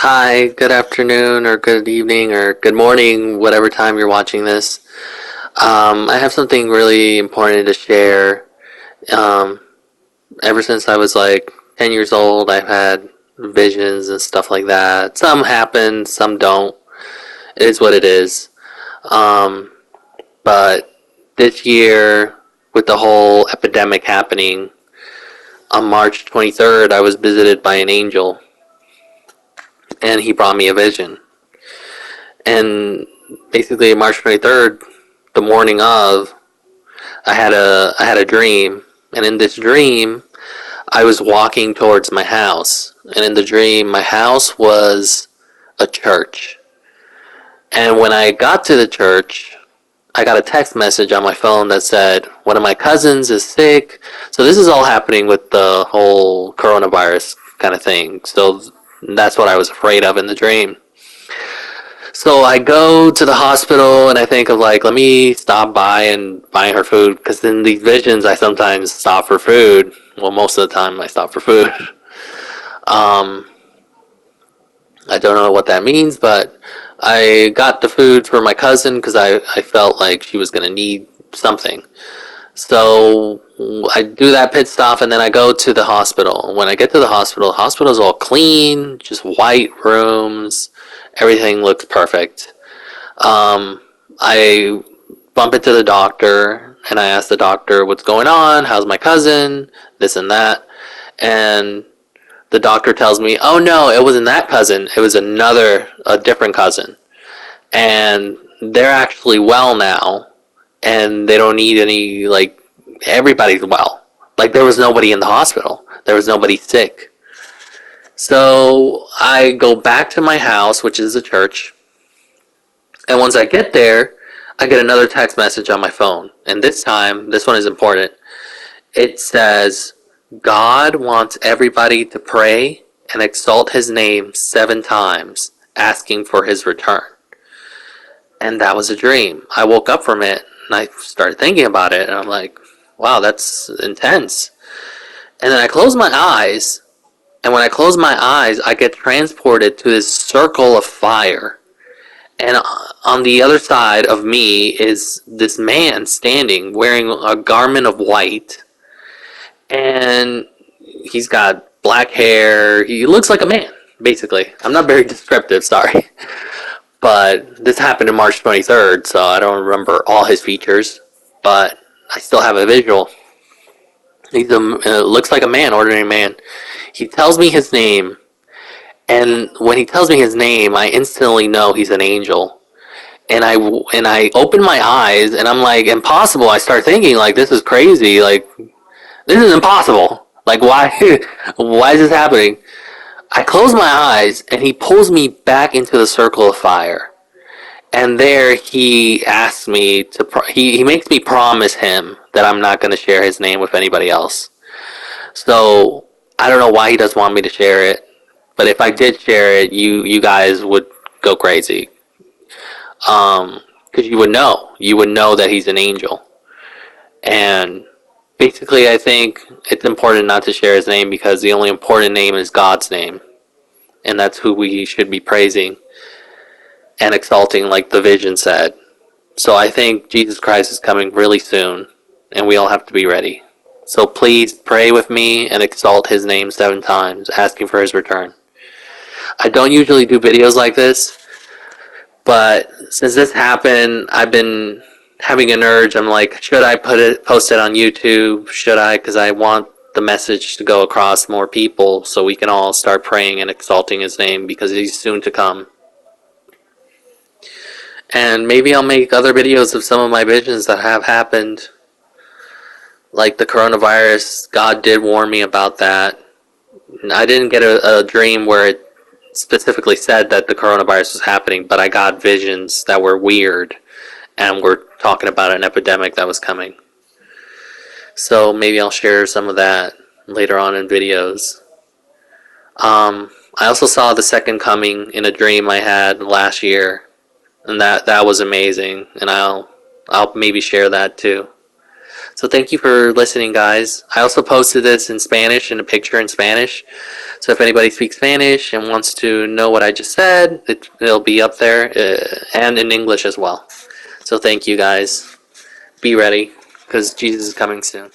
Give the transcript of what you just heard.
Hi, good afternoon, or good evening, or good morning, whatever time you're watching this. I have something really important to share. Um, Ever since I was like 10 years old, I've had visions and stuff like that. Some happen, some don't. It is what it is. Um, but this year, with the whole epidemic happening, on March 23rd, I was visited by an angel, and he brought me a vision. And basically, March 23rd, the morning of, I had a dream, and in this dream, I was walking towards my house, and in the dream, my house was a church. And when I got to the church, I got a text message on my phone that said one of my cousins is sick. So this is all happening with the whole coronavirus kind of thing. So that's what I was afraid of in the dream. So I go to the hospital and I think of like, let me stop by and buy her food because in these visions I sometimes stop for food. Well, most of the time I stop for food. Um, I don't know what that means, but I got the food for my cousin because I felt like she was going to need something. So I do that pit stop and then I go to the hospital. When I get to the hospital's all clean, just white rooms. Everything looks perfect. Um, I bump into the doctor and I ask the doctor what's going on, how's my cousin, this and that. And the doctor tells me, oh no, it wasn't that cousin, it was a different cousin. And they're actually well now and they don't need any, like, everybody's well. Like, there was nobody in the hospital, there was nobody sick. So I go back to my house, which is a church, and once I get there, I get another text message on my phone. And this time, this one is important. It says, God wants everybody to pray and exalt his name 7 times, asking for his return. And that was a dream. I woke up from it and I started thinking about it. And I'm like, wow, that's intense. And then I close my eyes. And when I close my eyes, I get transported to this circle of fire. And on the other side of me is this man standing wearing a garment of white. And he's got black hair. He looks like a man, basically. I'm not very descriptive, sorry. But this happened on March 23rd, so I don't remember all his features. But I still have a visual. Looks like a man, ordinary man. He tells me his name. And when he tells me his name, I instantly know he's an angel. And I open my eyes and I'm like, impossible. I start thinking like, this is crazy. Like, this is impossible. Like, why why is this happening? I close my eyes and he pulls me back into the circle of fire. And there he asks me to he makes me promise him that I'm not going to share his name with anybody else. So I don't know why he doesn't want me to share it, but if I did share it, you guys would go crazy. Because you would know that he's an angel. And basically, I think it's important not to share his name because the only important name is God's name, and that's who we should be praising and exalting, like the vision said. So I think Jesus Christ is coming really soon, and we all have to be ready. So please pray with me and exalt his name 7 times, asking for his return. I don't usually do videos like this, but since this happened, I've been having an urge. I'm like, should I post it on YouTube? Should I? Because I want the message to go across more people so we can all start praying and exalting his name because he's soon to come. And maybe I'll make other videos of some of my visions that have happened. Like the coronavirus, God did warn me about that. I didn't get a dream where it specifically said that the coronavirus was happening, but I got visions that were weird and we're talking about an epidemic that was coming. So maybe I'll share some of that later on in videos. I also saw the second coming in a dream I had last year, and that was amazing. And I'll maybe share that too. So thank you for listening, guys. I also posted this in Spanish, in a picture in Spanish. So if anybody speaks Spanish and wants to know what I just said, it'll be up there, and in English as well. So thank you, guys. Be ready, because Jesus is coming soon.